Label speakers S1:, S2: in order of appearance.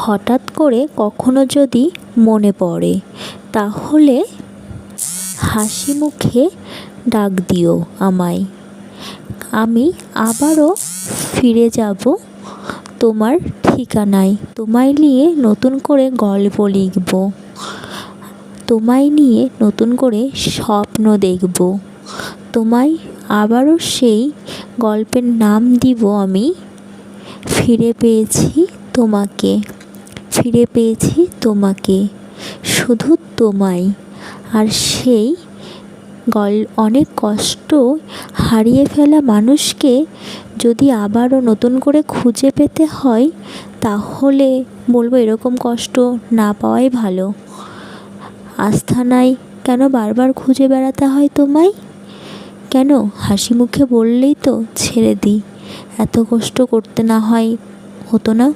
S1: হঠাৎ করে কখনো যদি মনে পড়ে তাহলে হাসি মুখে ডাক দিও আমায়। আমি আবারও ফিরে যাব তোমার ঠিকানায়। তোমায় নিয়ে নতুন করে গল্প লিখব, তোমায় নিয়ে নতুন করে স্বপ্ন দেখব। তোমায় আবারও সেই গল্পের নাম দিব আমি, ফিরে পেয়েছি তোমাকে, ফিরে পেয়েছি তোমাকে, শুধু তোমায়। আর সেই অনেক কষ্ট হারিয়ে ফেলা মানুষকে যদি আবারও নতুন করে খুঁজে পেতে হয়, তাহলে বলবো এরকম কষ্ট না পাওয়াই ভালো। আস্থানায় কেন বারবার খুঁজে বেড়াতে হয় তোমায়? কেন হাসি মুখে বললেই তো ছেড়ে দিই, এত কষ্ট করতে না হয় হতো না।